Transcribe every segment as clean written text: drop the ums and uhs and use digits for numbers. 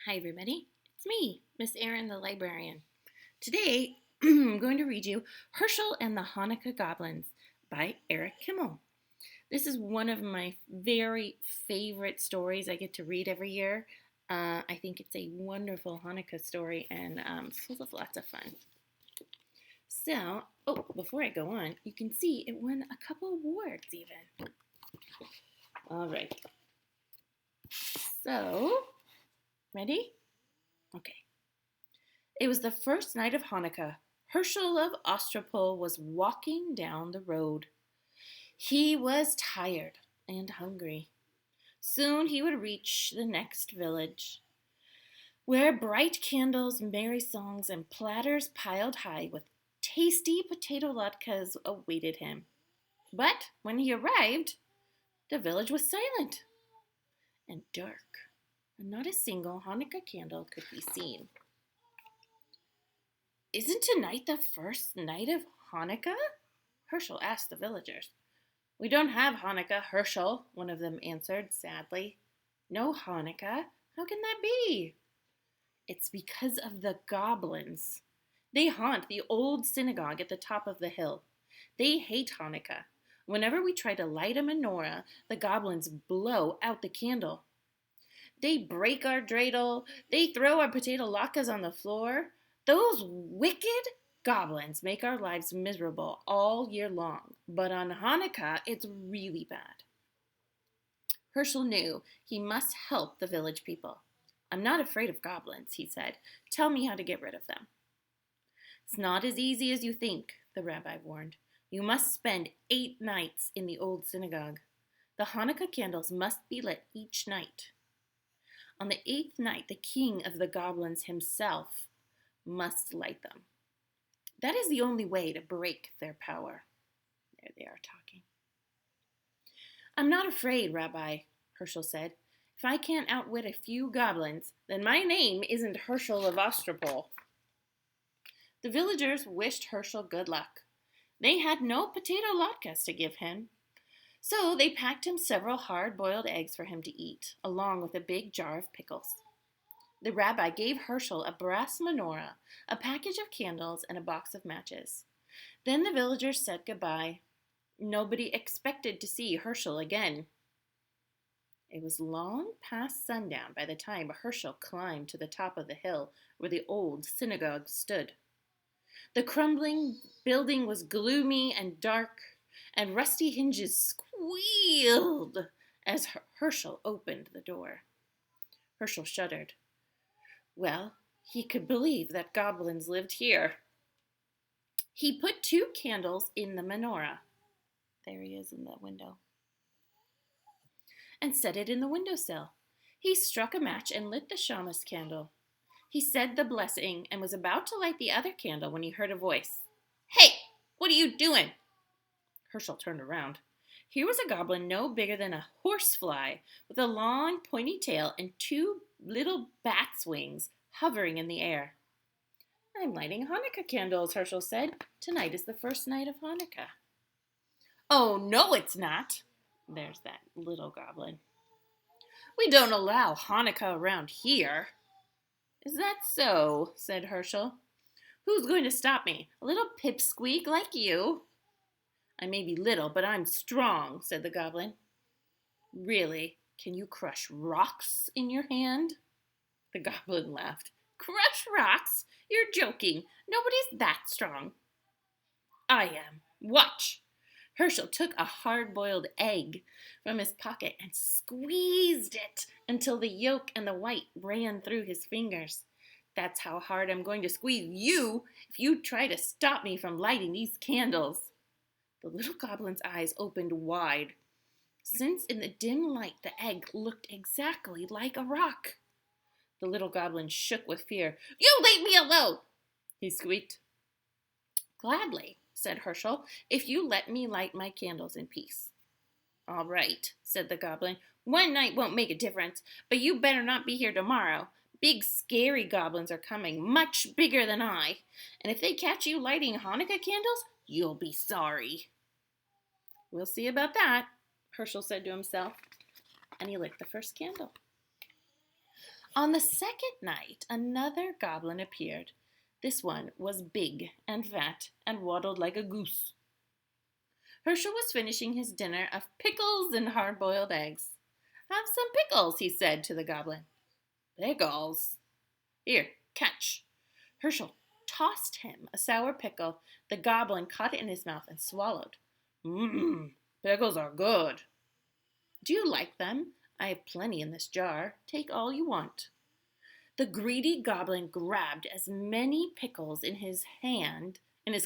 Hi everybody, it's me, Miss Erin the librarian. Today I'm going to read you Hershel and the Hanukkah Goblins by Eric Kimmel. This is one of my very favorite stories I get to read every year. I think it's a wonderful Hanukkah story and full of lots of fun. So, before I go on, you can see it won a couple awards even. All right. So, ready? Okay. It was the first night of Hanukkah. Hershel of Ostropol was walking down the road. He was tired and hungry. Soon he would reach the next village, where bright candles, merry songs, and platters piled high with tasty potato latkes awaited him. But when he arrived, the village was silent and dark, and not a single Hanukkah candle could be seen. "Isn't tonight the first night of Hanukkah?" Hershel asked the villagers. "We don't have Hanukkah, Hershel," one of them answered sadly. "No Hanukkah? How can that be?" "It's because of the goblins. They haunt the old synagogue at the top of the hill. They hate Hanukkah. Whenever we try to light a menorah, the goblins blow out the candle. They break our dreidel. They throw our potato latkes on the floor. Those wicked goblins make our lives miserable all year long, but on Hanukkah, it's really bad." Hershel knew he must help the village people. "I'm not afraid of goblins," he said. "Tell me how to get rid of them." "It's not as easy as you think," the rabbi warned. "You must spend 8 nights in the old synagogue. The Hanukkah candles must be lit each night. On the 8th night, the king of the goblins himself must light them. That is the only way to break their power." There they are talking. "I'm not afraid, Rabbi," Hershel said. "If I can't outwit a few goblins, then my name isn't Hershel of Ostropol." The villagers wished Hershel good luck. They had no potato latkes to give him, so they packed him several hard-boiled eggs for him to eat, along with a big jar of pickles. The rabbi gave Hershel a brass menorah, a package of candles, and a box of matches. Then the villagers said goodbye. Nobody expected to see Hershel again. It was long past sundown by the time Hershel climbed to the top of the hill where the old synagogue stood. The crumbling building was gloomy and dark, and rusty hinges squealed as Hershel opened the door. Hershel shuddered. Well, he could believe that goblins lived here. He put 2 candles in the menorah. There he is in the window. And set it in the windowsill. He struck a match and lit the shamus candle. He said the blessing and was about to light the other candle when he heard a voice. "Hey, what are you doing?" Hershel turned around. Here was a goblin no bigger than a horsefly, with a long pointy tail and 2 little bat's wings hovering in the air. "I'm lighting Hanukkah candles," Hershel said. "Tonight is the first night of Hanukkah." "Oh, no, it's not." There's that little goblin. "We don't allow Hanukkah around here." "Is that so?" said Hershel. "Who's going to stop me? A little pipsqueak like you?" "I may be little, but I'm strong," said the goblin. "Really? Can you crush rocks in your hand?" The goblin laughed. "Crush rocks? You're joking. Nobody's that strong." "I am. Watch." Hershel took a hard-boiled egg from his pocket and squeezed it until the yolk and the white ran through his fingers. "That's how hard I'm going to squeeze you if you try to stop me from lighting these candles." The little goblin's eyes opened wide, since in the dim light the egg looked exactly like a rock. The little goblin shook with fear. "You leave me alone," he squeaked. "Gladly," said Hershel, "if you let me light my candles in peace." "All right," said the goblin. "One night won't make a difference, but you better not be here tomorrow. Big, scary goblins are coming, much bigger than I, and if they catch you lighting Hanukkah candles, you'll be sorry." "We'll see about that," Hershel said to himself, and he lit the first candle. On the second night, another goblin appeared. This one was big and fat and waddled like a goose. Herschel was finishing his dinner of pickles and hard-boiled eggs. Have some pickles, he said to the goblin. Pickles? Here, catch. Herschel tossed him a sour pickle. The goblin caught it in his mouth and swallowed. Pickles are good. Do you like them? I have plenty in this jar. Take all you want. The greedy goblin grabbed as many pickles in his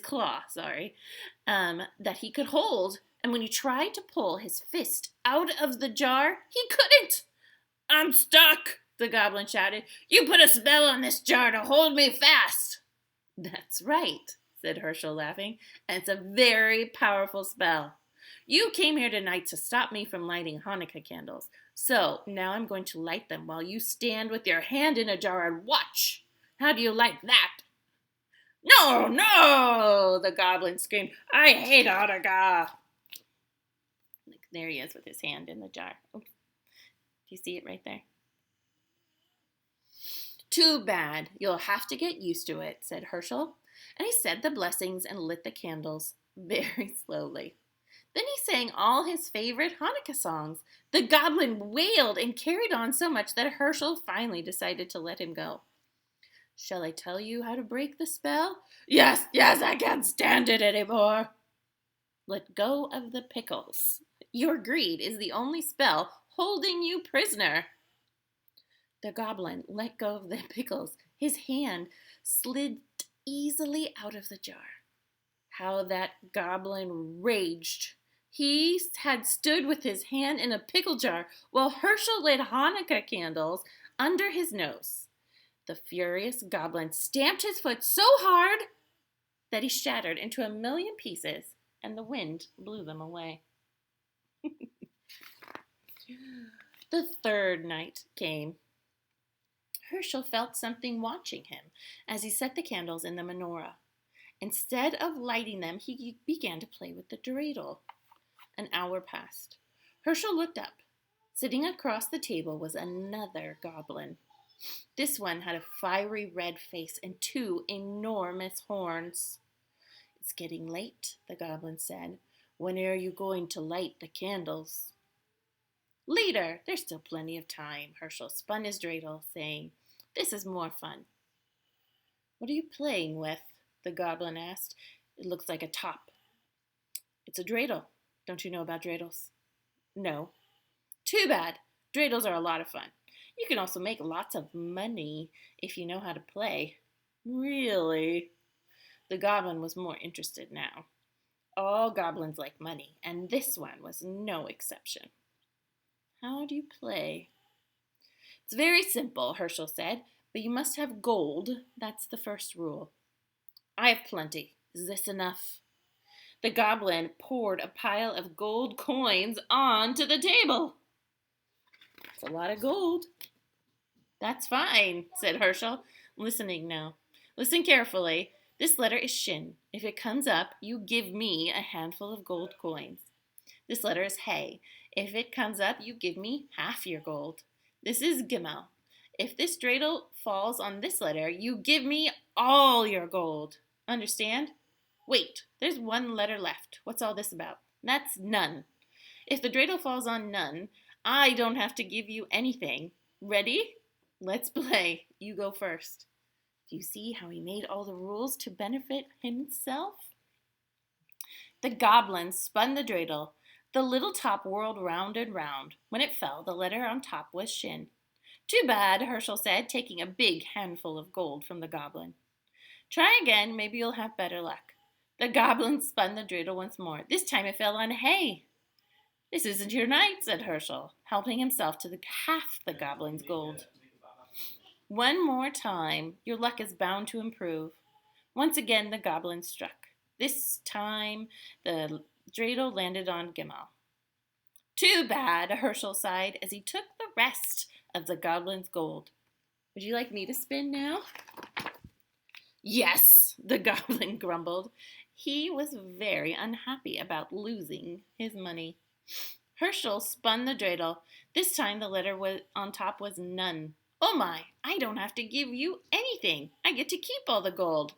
claw, that he could hold, and when he tried to pull his fist out of the jar, he couldn't. I'm stuck, the goblin shouted. You put a spell on this jar to hold me fast. That's right, said Herschel, laughing, and it's a very powerful spell. You came here tonight to stop me from lighting Hanukkah candles, so now I'm going to light them while you stand with your hand in a jar and watch. How do you like that? No, no, the goblin screamed. I hate Hanukkah. There he is with his hand in the jar. Oops. Do you see it right there? Too bad. You'll have to get used to it, said Herschel. And he said the blessings and lit the candles very slowly. Then he sang all his favorite Hanukkah songs. The goblin wailed and carried on so much that Herschel finally decided to let him go. Shall I tell you how to break the spell? Yes, I can't stand it anymore. Let go of the pickles. Your greed is the only spell holding you prisoner. The goblin let go of the pickles. His hand slid easily out of the jar. How that goblin raged. He had stood with his hand in a pickle jar while Herschel lit Hanukkah candles under his nose. The furious goblin stamped his foot so hard that he shattered into 1,000,000 pieces, and the wind blew them away. The third night came. Herschel felt something watching him as he set the candles in the menorah. Instead of lighting them, he began to play with the dreidel. An hour passed. Herschel looked up. Sitting across the table was another goblin. This one had a fiery red face and 2 enormous horns. It's getting late, the goblin said. When are you going to light the candles? Later, there's still plenty of time. Herschel spun his dreidel, saying, This is more fun. What are you playing with? The goblin asked. It looks like a top. It's a dreidel. Don't you know about dreidels? No. Too bad. Dreidels are a lot of fun. You can also make lots of money if you know how to play. Really? The goblin was more interested now. All goblins like money, and this one was no exception. How do you play? It's very simple, Herschel said, but you must have gold. That's the first rule. I have plenty. Is this enough? The goblin poured a pile of gold coins onto the table. It's a lot of gold. That's fine, said Herschel, listening now. Listen carefully. This letter is Shin. If it comes up, you give me a handful of gold coins. This letter is Hey. If it comes up, you give me half your gold. This is Gimel. If this dreidel falls on this letter, you give me all your gold. Understand? Wait, there's one letter left. What's all this about? That's Nun. If the dreidel falls on Nun, I don't have to give you anything. Ready? Let's play. You go first. Do you see how he made all the rules to benefit himself? The goblin spun the dreidel. The little top whirled round and round. When it fell, the letter on top was Shin. Too bad, Herschel said, taking a big handful of gold from the goblin. Try again, maybe you'll have better luck. The goblin spun the dreidel once more. This time it fell on Hay. This isn't your night, said Herschel, helping himself to half the goblin's gold. One more time, your luck is bound to improve. Once again, the goblin struck. This time, the dreidel landed on Gimel. Too bad, Herschel sighed as he took the rest of the goblin's gold. Would you like me to spin now? Yes, the goblin grumbled. He was very unhappy about losing his money. Herschel spun the dreidel. This time the letter on top was Nun. Oh my, I don't have to give you anything. I get to keep all the gold.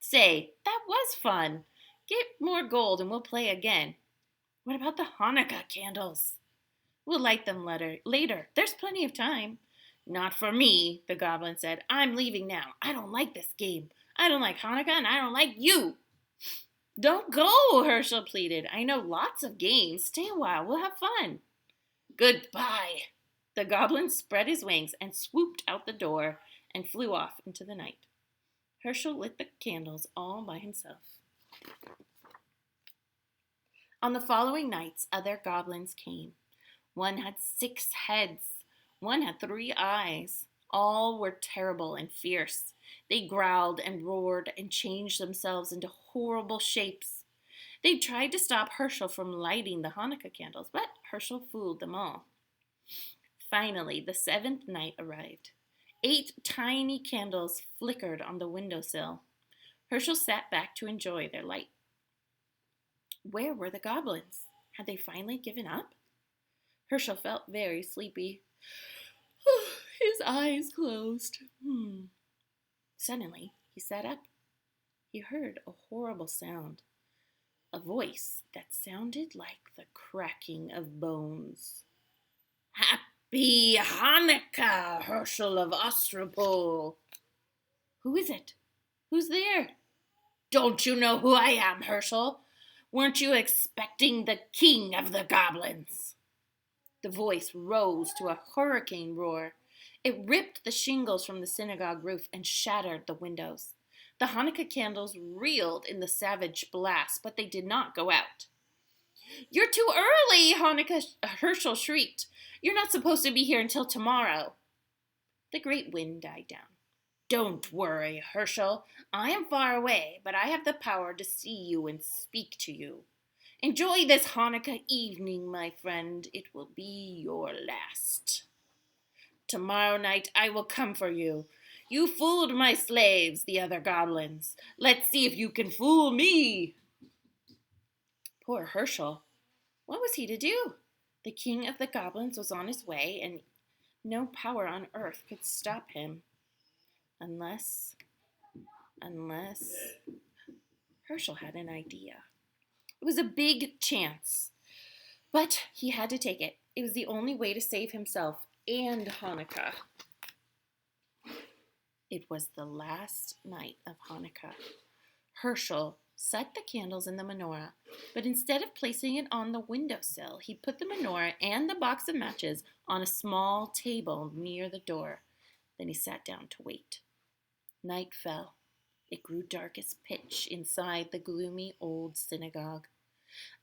Say, that was fun. Get more gold and we'll play again. What about the Hanukkah candles? We'll light them later. There's plenty of time. Not for me, the goblin said. I'm leaving now. I don't like this game. I don't like Hanukkah and I don't like you. Don't go, Hershel pleaded. I know lots of games. Stay a while. We'll have fun. Goodbye. The goblin spread his wings and swooped out the door and flew off into the night. Hershel lit the candles all by himself. On the following nights, other goblins came. One had 6 heads. One had 3 eyes. All were terrible and fierce. They growled and roared and changed themselves into horrible shapes. They tried to stop Hershel from lighting the Hanukkah candles, but Hershel fooled them all. Finally, the 7th night arrived. 8 tiny candles flickered on the windowsill. Hershel sat back to enjoy their light. Where were the goblins? Had they finally given up? Hershel felt very sleepy. His eyes closed. Suddenly, he sat up. He heard a horrible sound. A voice that sounded like the cracking of bones. Happy Hanukkah, Hershel of Ostropol. Who is it? Who's there? Don't you know who I am, Hershel? Weren't you expecting the king of the goblins? The voice rose to a hurricane roar. It ripped the shingles from the synagogue roof and shattered the windows. The Hanukkah candles reeled in the savage blast, but they did not go out. You're too early, Hershel shrieked. You're not supposed to be here until tomorrow. The great wind died down. Don't worry, Hershel. I am far away, but I have the power to see you and speak to you. Enjoy this Hanukkah evening, my friend. It will be your last. Tomorrow night I will come for you. You fooled my slaves, the other goblins. Let's see if you can fool me. Poor Hershel. What was he to do? The king of the goblins was on his way, and no power on earth could stop him. Unless Hershel had an idea. It was a big chance, but he had to take it. It was the only way to save himself and Hanukkah. It was the last night of Hanukkah. Hershel set the candles in the menorah, but instead of placing it on the windowsill, he put the menorah and the box of matches on a small table near the door. Then he sat down to wait. Night fell. It grew dark as pitch inside the gloomy old synagogue.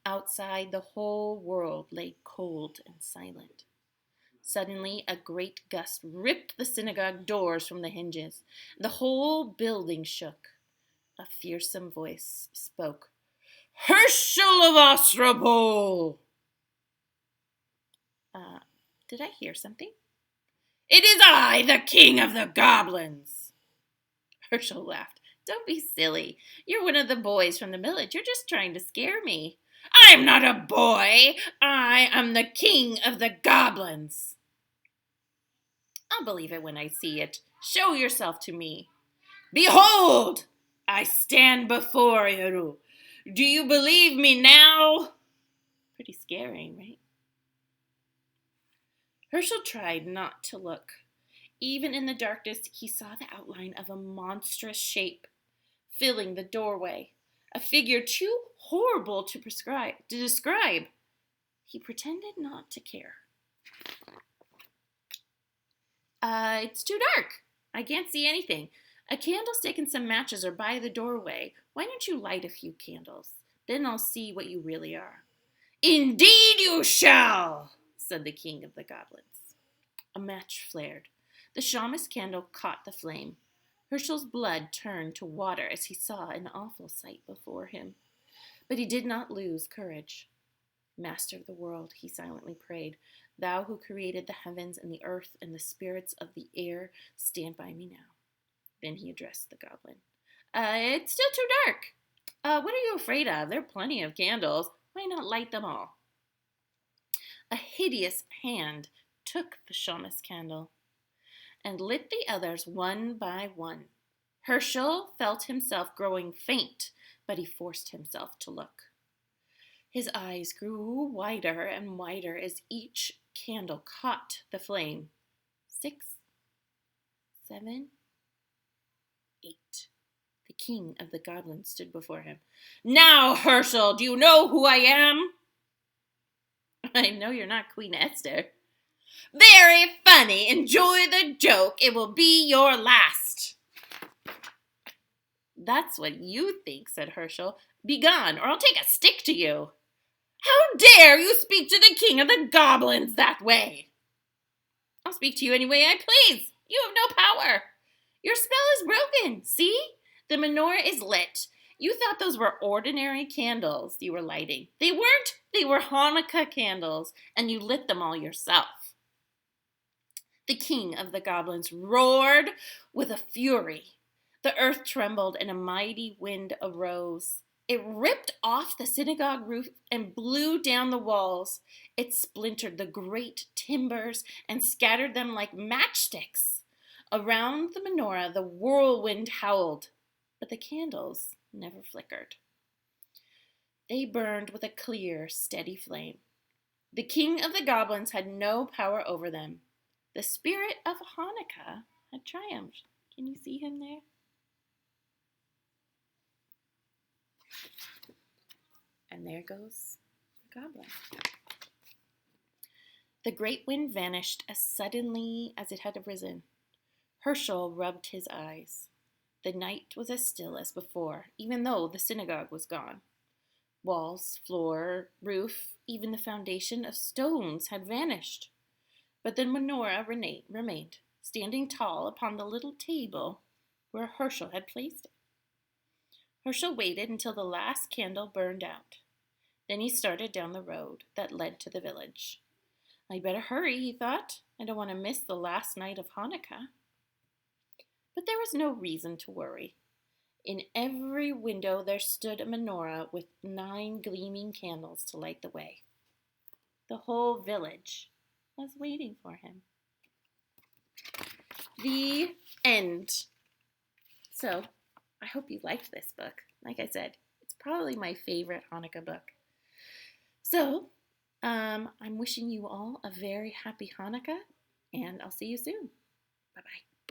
Outside, the whole world lay cold and silent. Suddenly, a great gust ripped the synagogue doors from the hinges. The whole building shook. A fearsome voice spoke. Hershel of Ostropol! Did I hear something? It is I, the king of the goblins! Hershel laughed. Don't be silly. You're one of the boys from the village. You're just trying to scare me. I'm not a boy. I am the king of the goblins. I'll believe it when I see it. Show yourself to me. Behold, I stand before you. Do you believe me now? Pretty scary, right? Hershel tried not to look. Even in the darkness, he saw the outline of a monstrous shape filling the doorway, a figure too horrible to describe. He pretended not to care. It's too dark. I can't see anything. A candlestick and some matches are by the doorway. Why don't you light a few candles? Then I'll see what you really are. Indeed you shall, said the king of the goblins. A match flared. The shamus candle caught the flame. Hershel's blood turned to water as he saw an awful sight before him. But he did not lose courage. Master of the world, he silently prayed, thou who created the heavens and the earth and the spirits of the air, stand by me now. Then he addressed the goblin. It's still too dark. What are you afraid of? There are plenty of candles. Why not light them all? A hideous hand took the shamus candle. and lit the others one by one. Herschel felt himself growing faint, but he forced himself to look. His eyes grew wider and wider as each candle caught the flame. 6, 7, 8. The king of the goblins stood before him. Now, Herschel, do you know who I am? I know you're not Queen Esther. Very funny. Enjoy the joke. It will be your last. That's what you think, said Herschel. Begone, or I'll take a stick to you. How dare you speak to the king of the goblins that way? I'll speak to you any way I please. You have no power. Your spell is broken. See? The menorah is lit. You thought those were ordinary candles you were lighting. They weren't. They were Hanukkah candles, and you lit them all yourself. The king of the goblins roared with a fury. The earth trembled, and a mighty wind arose. It ripped off the synagogue roof and blew down the walls. It splintered the great timbers and scattered them like matchsticks. Around the menorah, the whirlwind howled, but the candles never flickered. They burned with a clear, steady flame. The king of the goblins had no power over them. The spirit of Hanukkah had triumphed. Can you see him there? And there goes the goblin. The great wind vanished as suddenly as it had arisen. Herschel rubbed his eyes. The night was as still as before, even though the synagogue was gone. Walls, floor, roof, even the foundation of stones had vanished. But the menorah remained, standing tall upon the little table where Herschel had placed it. Herschel waited until the last candle burned out. Then he started down the road that led to the village. I'd better hurry, he thought. I don't want to miss the last night of Hanukkah. But there was no reason to worry. In every window there stood a menorah with 9 gleaming candles to light the way. The whole village was waiting for him. The end. So, I hope you liked this book. Like I said, it's probably my favorite Hanukkah book. So, I'm wishing you all a very happy Hanukkah, and I'll see you soon. Bye-bye.